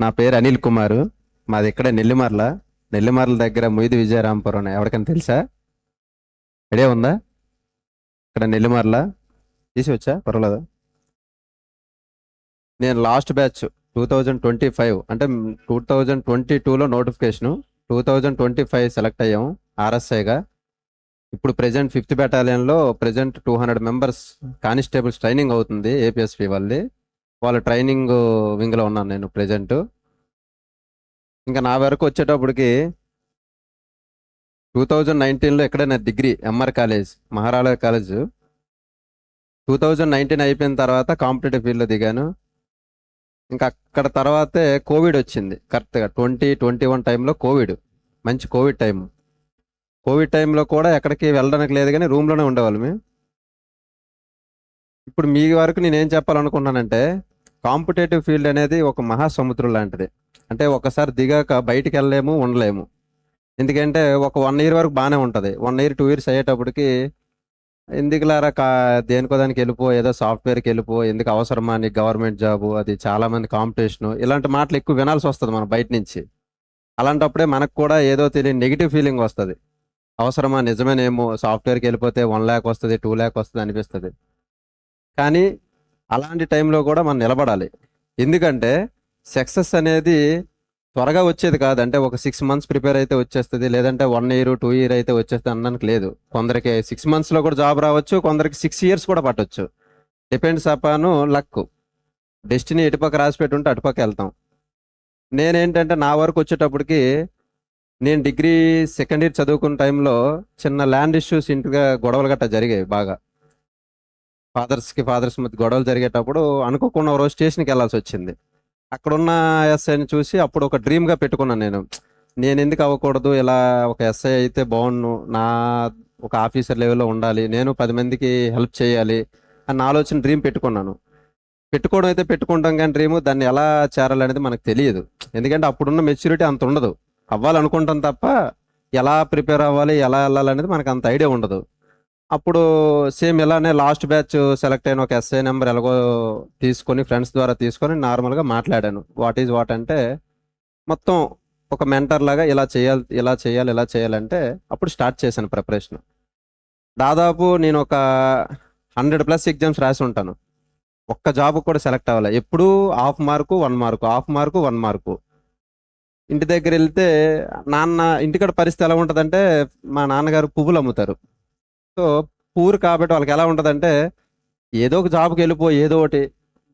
నా పేరు అనిల్ కుమార్. మాది ఇక్కడ నెల్లిమర్ల. నెల్లిమర్ల దగ్గర ముయిది విజయరాంపురం ఎవరికైనా తెలుసా? ఐడియా ఉందా? ఇక్కడ నెల్లిమర్ల తీసి వచ్చా పర్వాలేదు. నేను లాస్ట్ బ్యాచ్ 2025 అంటే 2022లో నోటిఫికేషను, 2025 సెలెక్ట్ అయ్యాము ఆర్ఎస్ఐగా. ఇప్పుడు ప్రెజెంట్ 5th బెటాలియన్లో ప్రెజెంట్ 200 మెంబర్స్ కానిస్టేబుల్స్ ట్రైనింగ్ అవుతుంది ఏపీఎస్పి వాళ్ళది. వాళ్ళ ట్రైనింగ్ వింగ్లో ఉన్నాను నేను ప్రెజెంట్. ఇంకా నా వరకు వచ్చేటప్పటికి 2019లో ఇక్కడే నా డిగ్రీ ఎంఆర్ కాలేజ్, మహారాజా కాలేజ్. 2019 అయిపోయిన తర్వాత కాంపిటేటివ్ ఫీల్డ్లో దిగాను. ఇంకా అక్కడ తర్వాతే కోవిడ్ వచ్చింది. కరెక్ట్గా 2021 టైంలో కోవిడ్, మంచి కోవిడ్ టైం. కోవిడ్ టైంలో కూడా ఎక్కడికి వెళ్ళడానికి లేదు, కానీ రూమ్లోనే ఉండేవాళ్ళు మేము. ఇప్పుడు మీ వరకు నేనేం చెప్పాలనుకుంటున్నానంటే, కాంపిటేటివ్ ఫీల్డ్ అనేది ఒక మహాసముద్రం లాంటిది. అంటే ఒకసారి దిగాక బయటికి వెళ్ళలేము, ఉండలేము. ఎందుకంటే ఒక 1 ఇయర్ వరకు బాగానే ఉంటుంది. 1 ఇయర్ 2 ఇయర్స్ అయ్యేటప్పటికి ఎందుకులారా దేనికో దానికి వెళ్ళిపో, ఏదో సాఫ్ట్వేర్కి వెళ్ళిపో, ఎందుకు అవసరమా నీకు గవర్నమెంట్ జాబు, అది చాలామంది కాంపిటీషను, ఇలాంటి మాటలు ఎక్కువ వినాల్సి వస్తుంది మనం బయట నుంచి. అలాంటప్పుడే మనకు కూడా ఏదో తెలియని నెగిటివ్ ఫీలింగ్ వస్తుంది. అవసరమా, నిజమేనేమో, సాఫ్ట్వేర్కి వెళ్ళిపోతే 1 lakh వస్తుంది, 2 lakh వస్తుంది అనిపిస్తుంది. కానీ అలాంటి టైంలో కూడా మనం నిలబడాలి. ఎందుకంటే సక్సెస్ అనేది త్వరగా వచ్చేది కాదు. అంటే ఒక 6 months ప్రిపేర్ అయితే వచ్చేస్తుంది, లేదంటే 1 year 2 year అయితే వచ్చేస్తుంది అనడానికి లేదు. కొందరికి 6 monthsలో కూడా జాబ్ రావచ్చు, కొందరికి 6 years కూడా పట్టవచ్చు. Depends upon luck. డెస్టినీ ఎటుపక్క రాసి పెట్టుంటే అటుపక్క వెళ్తాం. నేనేంటంటే నా వరకు వచ్చేటప్పటికి, నేను డిగ్రీ 2nd year చదువుకున్న టైంలో చిన్న ల్యాండ్ ఇష్యూస్, ఇంటిగా గొడవలు గట్టా జరిగాయి బాగా. ఫాదర్స్ మధ్య గొడవలు జరిగేటప్పుడు అనుకోకుండా ఒక రోజు స్టేషన్కి వెళ్ళాల్సి వచ్చింది. అక్కడున్న ఎస్ఐని చూసి అప్పుడు ఒక డ్రీమ్గా పెట్టుకున్నాను నేను ఎందుకు అవ్వకూడదు, ఇలా ఒక ఎస్ఐ అయితే బాగుండు, నా ఒక ఆఫీసర్ లెవెల్లో ఉండాలి, నేను 10 మందికి హెల్ప్ చేయాలి అన్న ఆలోచన డ్రీమ్ పెట్టుకున్నాను. పెట్టుకోవడం అయితే పెట్టుకుంటాం, కానీ డ్రీమ్ దాన్ని ఎలా చేరాలనేది మనకు తెలియదు. ఎందుకంటే అప్పుడున్న మెచ్యూరిటీ అంత ఉండదు. అవ్వాలనుకుంటాం తప్ప ఎలా ప్రిపేర్ అవ్వాలి, ఎలా వెళ్ళాలనేది మనకు అంత ఐడియా ఉండదు. అప్పుడు సేమ్ ఇలానే లాస్ట్ బ్యాచ్ సెలెక్ట్ అయిన ఒక ఎస్ఐ నెంబర్ ఎలాగో తీసుకొని, ఫ్రెండ్స్ ద్వారా తీసుకొని నార్మల్గా మాట్లాడాను. వాట్ ఈజ్ వాట్ అంటే మొత్తం ఒక మెంటర్ లాగా ఇలా చేయాలి, ఇలా చేయాలి, ఇలా చేయాలంటే అప్పుడు స్టార్ట్ చేశాను ప్రిపరేషన్. దాదాపు నేను ఒక 100+ ఎగ్జామ్స్ రాసి ఉంటాను. ఒక్క జాబ్ కూడా సెలెక్ట్ అవ్వాలి. ఎప్పుడూ 1/2 మార్కు 1 మార్కు, 1/2 మార్కు 1 మార్కు. ఇంటి దగ్గర వెళ్తే ఇంటికాడ పరిస్థితి ఎలా ఉంటుందంటే, మా నాన్నగారు పువ్వులు అమ్ముతారు. సో పూర్ కాబట్టి వాళ్ళకి ఎలా ఉంటుందంటే, ఏదో ఒక జాబ్కి వెళ్ళిపో, ఏదో ఒకటి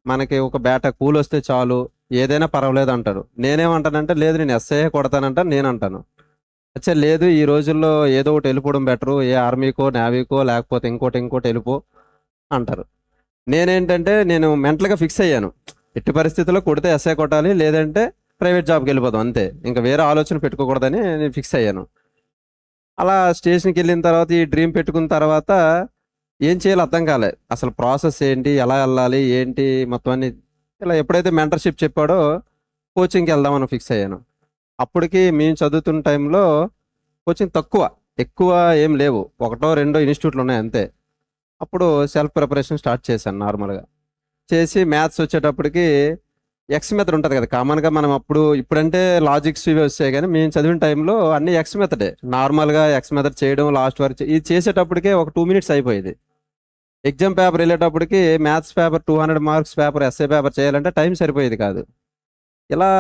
మనకి ఒక బేట కూలి వస్తే చాలు, ఏదైనా పర్వాలేదు అంటారు. నేనేమంటానంటే, లేదు నేను ఎస్ఐ కొడతానంట నేను అంటాను. అచ్చా లేదు, ఈ రోజుల్లో ఏదో ఒకటి వెళ్ళిపోవడం బెటరు, ఏ ఆర్మీకో నేవీకో లేకపోతే ఇంకోటి వెళ్ళిపో అంటారు. నేను మెంటల్గా ఫిక్స్ అయ్యాను, ఎట్టి పరిస్థితుల్లో కొడితే ఎస్ఐ కొట్టాలి, లేదంటే ప్రైవేట్ జాబ్కి వెళ్ళిపోదాం అంతే, ఇంకా వేరే ఆలోచన పెట్టుకోకూడదని నేను ఫిక్స్ అయ్యాను. అలా స్టేషన్కి వెళ్ళిన తర్వాత ఈ డ్రీమ్ పెట్టుకున్న తర్వాత ఏం చేయాలో అర్థం కాలే. అసలు ప్రాసెస్ ఏంటి, ఎలా వెళ్ళాలి, ఏంటి మొత్తం అన్ని. ఇలా ఎప్పుడైతే మెంటర్షిప్ చెప్పాడో కోచింగ్కి వెళ్దామని ఫిక్స్ అయ్యాను. అప్పటికి మేము చదువుతున్న టైంలో కోచింగ్ ఎక్కువ ఏం లేవు, 1-2 ఇన్స్టిట్యూట్లు ఉన్నాయి అంతే. అప్పుడు సెల్ఫ్ ప్రిపరేషన్ స్టార్ట్ చేశాను నార్మల్గా. చేసి మ్యాథ్స్ వచ్చేటప్పటికి ఎక్స్ మెథడ్ ఉంటుంది కదా కామన్గా. మనం ఇప్పుడంటే లాజిక్స్ ఇవి వస్తాయి, కానీ మేము చదివిన టైంలో అన్ని ఎక్స్ మెథడే. నార్మల్గా ఎక్స్ మెథడ్ చేయడం, లాస్ట్ వరకు ఇది చేసేటప్పటికే ఒక 2 minutes అయిపోయేది. ఎగ్జామ్ పేపర్ వెళ్ళేటప్పటికి maths paper 200 marks paper, SA paper చేయాలంటే టైం సరిపోయేది కాదు. ఇలా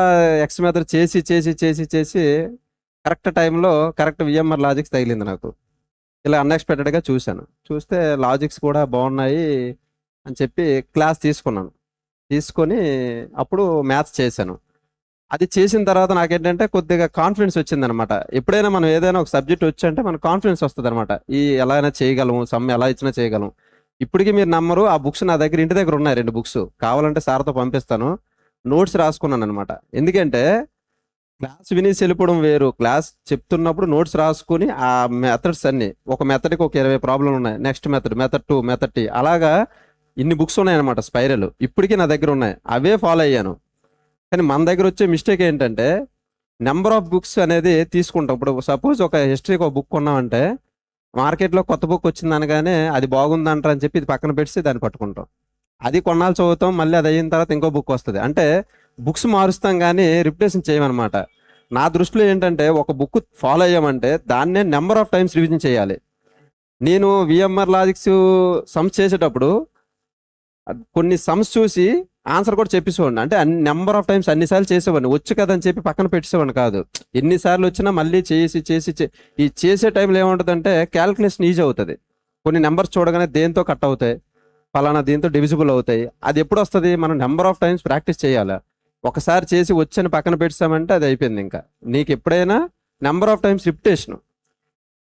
ఎక్స్ మెథడ్ చేసి చేసి చేసి చేసి కరెక్ట్ టైంలో కరెక్ట్ విఎంఆర్ లాజిక్స్ తగిలింది నాకు. ఇలా అన్ఎక్స్పెక్టెడ్గా చూస్తే లాజిక్స్ కూడా బాగున్నాయి అని చెప్పి క్లాస్ తీసుకొని అప్పుడు మ్యాథ్స్ చేశాను. అది చేసిన తర్వాత నాకేంటంటే కొద్దిగా కాన్ఫిడెన్స్ వచ్చిందనమాట. ఎప్పుడైనా మనం ఏదైనా ఒక సబ్జెక్ట్ వచ్చంటే మనకు కాన్ఫిడెన్స్ వస్తుంది అనమాట. ఎలా అయినా చేయగలము, సమ్ ఎలా ఇచ్చినా చేయగలం. ఇప్పటికీ మీరు నమ్మరు, ఆ బుక్స్ నా దగ్గర ఇంటి దగ్గర ఉన్నాయి, 2 books. కావాలంటే సార్తో పంపిస్తాను. నోట్స్ రాసుకున్నాను అనమాట. ఎందుకంటే క్లాస్ వినేసి వెళ్ళిపోవడం వేరు, క్లాస్ చెప్తున్నప్పుడు నోట్స్ రాసుకుని ఆ మెథడ్స్ అన్ని, ఒక మెథడ్కి ఒక 20 ప్రాబ్లంలు ఉన్నాయి, నెక్స్ట్ మెథడ్ 2, మెథడ్ టీ, అలాగా ఇన్ని బుక్స్ ఉన్నాయన్నమాట స్పైరల్. ఇప్పటికీ నా దగ్గర ఉన్నాయి, అవే ఫాలో అయ్యాను. కానీ మన దగ్గర వచ్చే మిస్టేక్ ఏంటంటే, నెంబర్ ఆఫ్ బుక్స్ అనేది తీసుకుంటాం. ఇప్పుడు సపోజ్ ఒక హిస్టరీకి ఒక బుక్ కొన్నామంటే, మార్కెట్లో కొత్త బుక్ వచ్చింది అనగానే అది బాగుందంటారు అని చెప్పి ఇది పక్కన పెట్టి దాన్ని పట్టుకుంటాం. అది కొన్నాళ్ళు చదువుతాం, మళ్ళీ అది అయిన తర్వాత ఇంకో బుక్ వస్తుంది. అంటే బుక్స్ మారుస్తాం కానీ రిపిటేషన్ చేయమన్నమాట. నా దృష్టిలో ఏంటంటే ఒక బుక్ ఫాలో అయ్యామంటే దాన్నే నెంబర్ ఆఫ్ టైమ్స్ రివిజన్ చేయాలి. నేను విఎంఆర్ లాజిక్స్ సమ్స్ చేసేటప్పుడు కొన్ని సమ్స్ చూసి ఆన్సర్ కూడా చెప్పేసేవాడిని. అంటే అన్ని నెంబర్ ఆఫ్ టైమ్స్ అన్నిసార్లు చేసేవాడిని. వచ్చు కదని చెప్పి పక్కన పెట్టేసేవాడిని కాదు. ఎన్నిసార్లు వచ్చినా మళ్ళీ ఈ చేసే టైంలో ఏముంటుందంటే క్యాలిక్యులేషన్ ఈజీ అవుతుంది. కొన్ని నెంబర్స్ చూడగానే దేంతో కట్ అవుతాయి, ఫలానా దీంతో డివిజిబుల్ అవుతాయి. అది ఎప్పుడు వస్తుంది? మనం నెంబర్ ఆఫ్ టైమ్స్ ప్రాక్టీస్ చేయాలి. ఒకసారి చేసి వచ్చని పక్కన పెట్టామంటే అది అయిపోయింది. ఇంకా నీకు ఎప్పుడైనా నెంబర్ ఆఫ్ టైమ్స్ రిపిటేషన్,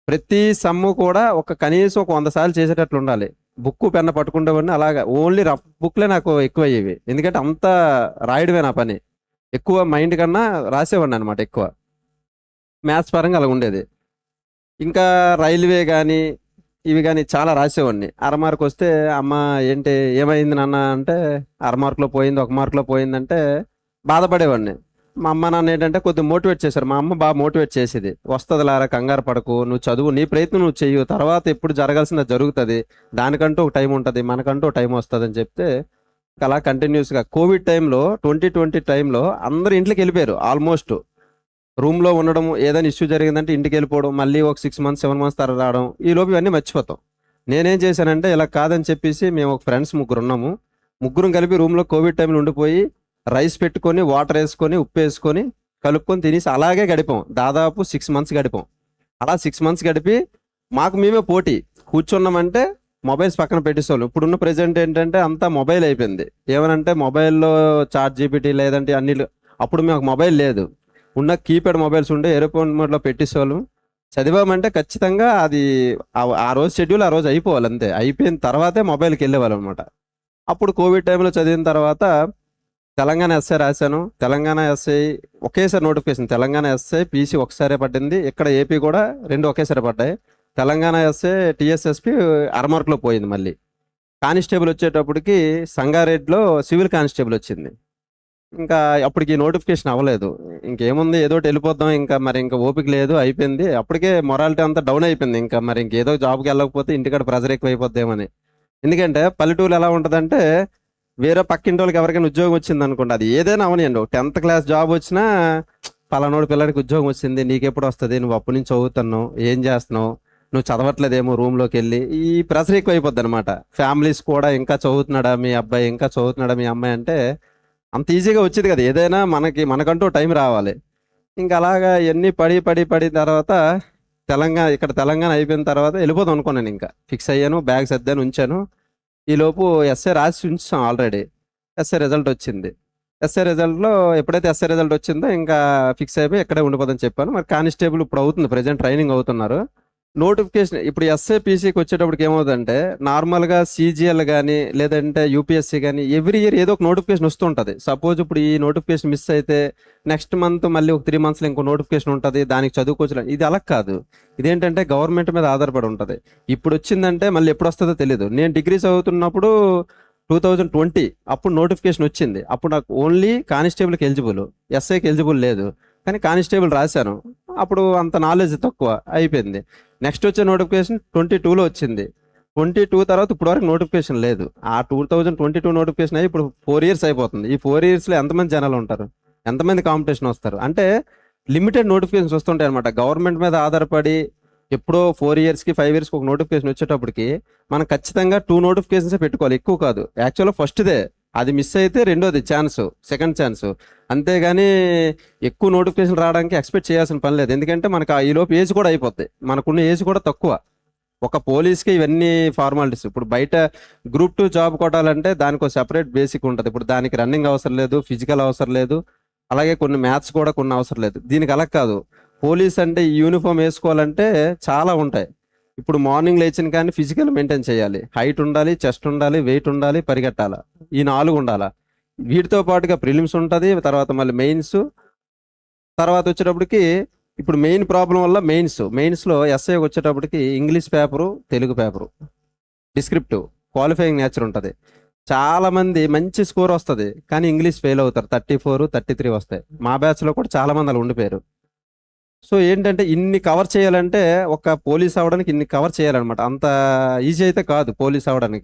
ప్రతి సమ్ము కూడా కనీసం ఒక 100 సార్లు చేసేటట్లు ఉండాలి. బుక్ పెన్న పట్టుకుంటేవాడిని అలాగా. ఓన్లీ రఫ్ బుక్లే నాకు ఎక్కువ అయ్యేవి, ఎందుకంటే అంత రాయడమే నా పని. ఎక్కువ మైండ్ కన్నా రాసేవాడిని అనమాట ఎక్కువ. మ్యాథ్స్ పరంగా అలా ఉండేది. ఇంకా రైల్వే కానీ ఇవి కానీ చాలా రాసేవాడిని. అరమార్క్ వస్తే అమ్మ ఏంటి ఏమైంది నాన్న అంటే, అరమార్కులో పోయింది, 1 మార్కులో పోయిందంటే బాధపడేవాడిని. మా అమ్మ నాన్న ఏంటంటే కొద్దిగా మోటివేట్ చేశారు. మా అమ్మ బాగా మోటివేట్ చేసేది. వస్తుంది లారా, కంగారు పడకు, నువ్వు చదువు, నీ ప్రయత్నం నువ్వు చెయ్యు, తర్వాత ఎప్పుడు జరగాల్సింది జరుగుతుంది, దానికంటూ ఒక టైం ఉంటుంది, మనకంటూ ఒక టైం వస్తుంది అని చెప్తే అలా కంటిన్యూస్గా కోవిడ్ టైంలో 2020 టైంలో అందరూ ఇంట్లోకి వెళ్ళిపోయారు. ఆల్మోస్ట్ రూమ్లో ఉండడం, ఏదైనా ఇష్యూ జరిగిందంటే ఇంటికి వెళ్ళిపోవడం, మళ్ళీ ఒక 6 మంత్స్ 7 మంత్స్ తర్వాత రావడం, ఈ లోపు ఇవన్నీ మర్చిపోతాం. నేనేం చేశానంటే ఇలా కాదని చెప్పేసి మేము ఒక ఫ్రెండ్స్ 3 ఉన్నాము. 3 కలిపి రూమ్లో కోవిడ్ టైంలో ఉండిపోయి రైస్ పెట్టుకొని, వాటర్ వేసుకొని, ఉప్పు వేసుకొని కలుపుకొని తినేసి అలాగే గడిపాం. దాదాపు 6 మంత్స్ గడిపాం. అలా 6 మంత్స్ గడిపి మాకు మేమే పోటీ. కూర్చున్నామంటే మొబైల్స్ పక్కన పెట్టేసేవాళ్ళం. ఇప్పుడున్న ప్రెజెంట్ ఏంటంటే అంతా మొబైల్ అయిపోయింది. ఏమనంటే మొబైల్లో చాట్ జీపీటీ లేదంటే అన్ని. అప్పుడు మాకు మొబైల్ లేదు. ఉన్న కీప్యాడ్ మొబైల్స్ ఉండే ఏరోప్లేన్ మోడ్లో పెట్టేసేవాళ్ళం. చదివామంటే ఖచ్చితంగా అది ఆ రోజు షెడ్యూల్ ఆ రోజు అయిపోవాలి అంతే. అయిపోయిన తర్వాతే మొబైల్కి వెళ్ళేవాళ్ళం అనమాట. అప్పుడు కోవిడ్ టైంలో చదివిన తర్వాత తెలంగాణ ఎస్ఐ రాశాను. తెలంగాణ ఎస్ఐ ఒకేసారి నోటిఫికేషన్. తెలంగాణ ఎస్ఐ పీసీ ఒకసారి పడింది. ఇక్కడ ఏపీ కూడా 2 ఒకేసారి పడ్డాయి. తెలంగాణ ఎస్ఐ టీఎస్ఎస్పి అరమార్కులో పోయింది. మళ్ళీ కానిస్టేబుల్ వచ్చేటప్పటికి సంగారెడ్డిలో సివిల్ కానిస్టేబుల్ వచ్చింది. ఇంకా అప్పటికి నోటిఫికేషన్ అవ్వలేదు. ఇంకేముంది, ఏదో ఒకటి వెళ్ళిపోద్దాం, ఇంకా మరి ఇంకా ఓపిక లేదు, అయిపోయింది. అప్పటికే మొరాలిటీ అంతా డౌన్ అయిపోయింది. ఇంకా మరి ఇంకేదో జాబ్కి వెళ్ళకపోతే ఇంటికాడ ప్రెజర్ ఎక్కువ అయిపోద్దేమని. ఎందుకంటే పల్లెటూరు ఎలా ఉంటుందంటే, వేరే పక్కింటి వాళ్ళకి ఎవరికైనా ఉద్యోగం వచ్చింది అనుకోండి, అది ఏదైనా అవనియండి, 10th క్లాస్ జాబ్ వచ్చినా పలానోడు పిల్లడికి ఉద్యోగం వచ్చింది, నీకెప్పుడు వస్తుంది, నువ్వు అప్పటి నుంచి చదువుతున్నావు, ఏం చేస్తున్నావు, నువ్వు చదవట్లేదేమో రూమ్లోకి వెళ్ళి, ఈ ప్రెషర్ ఎక్కువ అయిపోద్ది అనమాట. ఫ్యామిలీస్ కూడా ఇంకా చదువుతున్నాడా మీ అబ్బాయి, ఇంకా చదువుతున్నాడా మీ అమ్మాయి అంటే అంత ఈజీగా వచ్చేది కదా. ఏదైనా మనకంటూ టైం రావాలి. ఇంకా అలాగా ఎన్ని పడి తర్వాత తెలంగాణ అయిపోయిన తర్వాత వెళ్ళిపోదాం అనుకున్నాను. ఇంకా ఫిక్స్ అయ్యాను, బ్యాగ్ సర్దాను, ఉంచాను. ఈలోపు ఎస్ఐ రాసి ఉంచాం ఆల్రెడీ. ఎస్ఐ రిజల్ట్ వచ్చింది. ఎప్పుడైతే ఎస్ఐ రిజల్ట్ వచ్చిందో ఇంకా ఫిక్స్ అయిపోయి ఇక్కడే ఉండిపోదని చెప్పాను. మరి కానిస్టేబుల్ ఇప్పుడు అవుతుంది, ప్రజెంట్ ట్రైనింగ్ అవుతున్నారు. నోటిఫికేషన్ ఇప్పుడు ఎస్ఐ పీసీకి వచ్చేటప్పటికి ఏమవుతుందంటే, నార్మల్గా సీజీఎల్ కానీ లేదంటే యూపీఎస్సీ కానీ ఎవ్రీ ఇయర్ ఏదో ఒక నోటిఫికేషన్ వస్తుంటుంది. సపోజ్ ఇప్పుడు ఈ నోటిఫికేషన్ మిస్ అయితే నెక్స్ట్ మంత్ మళ్ళీ ఒక 3 మంత్స్లో ఇంకో నోటిఫికేషన్ ఉంటుంది, దానికి చదువుకోవచ్చు. ఇది అలా కాదు. ఇదేంటంటే గవర్నమెంట్ మీద ఆధారపడి ఉంటుంది. ఇప్పుడు వచ్చిందంటే మళ్ళీ ఎప్పుడు వస్తుందో తెలియదు. నేను డిగ్రీ చదువుతున్నప్పుడు 2020 అప్పుడు నోటిఫికేషన్ వచ్చింది. అప్పుడు నాకు ఓన్లీ కానిస్టేబుల్కి ఎలిజిబుల్, ఎస్ఐకి ఎలిజిబుల్ లేదు. కానీ కానిస్టేబుల్ రాశాను. అప్పుడు అంత నాలెడ్జ్ తక్కువ అయిపోయింది. నెక్స్ట్ వచ్చే నోటిఫికేషన్ 22లో వచ్చింది. 22 తర్వాత ఇప్పుడు వరకు నోటిఫికేషన్ లేదు. ఆ 2022 నోటిఫికేషన్ అయ్యి ఇప్పుడు 4 ఇయర్స్ అయిపోతుంది. ఈ 4 ఇయర్స్లో ఎంతమంది జనాలు ఉంటారు, ఎంతమంది కాంపిటీషన్ వస్తారు అంటే లిమిటెడ్ నోటిఫికేషన్స్ వస్తుంటాయి అనమాట. గవర్నమెంట్ మీద ఆధారపడి ఎప్పుడో 4 ఇయర్స్కి 5 ఇయర్స్కి ఒక నోటిఫికేషన్ వచ్చేటప్పటికి మనం ఖచ్చితంగా 2 నోటిఫికేషన్సే పెట్టుకోవాలి, ఎక్కువ కాదు. యాక్చువల్గా ఫస్ట్దే అది మిస్ అయితే రెండోది సెకండ్ ఛాన్స్. అంతేగాని ఎక్కువ నోటిఫికేషన్ రావడానికి ఎక్స్పెక్ట్ చేయాల్సిన పని లేదు. ఎందుకంటే మనకు ఈలోపు ఏజ్ కూడా అయిపోద్ది, మనకున్న ఏజ్ కూడా తక్కువ. ఒక పోలీస్కి ఇవన్నీ ఫార్మాలిటీస్. ఇప్పుడు బయట గ్రూప్ 2 జాబ్ కొట్టాలంటే దానికి ఒక సెపరేట్ బేసిక్ ఉంటుంది. ఇప్పుడు దానికి రన్నింగ్ అవసరం లేదు, ఫిజికల్ అవసరం లేదు, అలాగే కొన్ని మ్యాథ్స్ కూడా కొన్ని అవసరం లేదు. దీనికి అలా కాదు. పోలీస్ అంటే ఈ యూనిఫామ్ వేసుకోవాలంటే చాలా ఉంటాయి. ఇప్పుడు మార్నింగ్ లేచిన కానీ ఫిజికల్ మెయింటైన్ చేయాలి, హైట్ ఉండాలి, చెస్ట్ ఉండాలి, వెయిట్ ఉండాలి, పరిగెట్టాలి, ఈ 4 ఉండాలా. వీటితో పాటుగా ప్రిలిమ్స్ ఉంటుంది, తర్వాత మళ్ళీ మెయిన్స్, తర్వాత వచ్చేటప్పటికి ఇప్పుడు మెయిన్ ప్రాబ్లం వల్ల మెయిన్స్లో ఎస్ఐ వచ్చేటప్పటికి English paper, Telugu paper, descriptive, qualifying nature ఉంటుంది. చాలా మంది మంచి స్కోర్ వస్తుంది కానీ ఇంగ్లీష్ ఫెయిల్ అవుతారు. 34, 33 వస్తాయి. మా బ్యాచ్లో కూడా చాలా మంది అలా ఉండిపోయారు. సో ఏంటంటే ఇన్ని కవర్ చేయాలంటే ఒక పోలీస్ అవ్వడానికి ఇన్ని కవర్ చేయాలన్నమాట. అంత ఈజీ అయితే కాదు పోలీస్ అవ్వడానికి.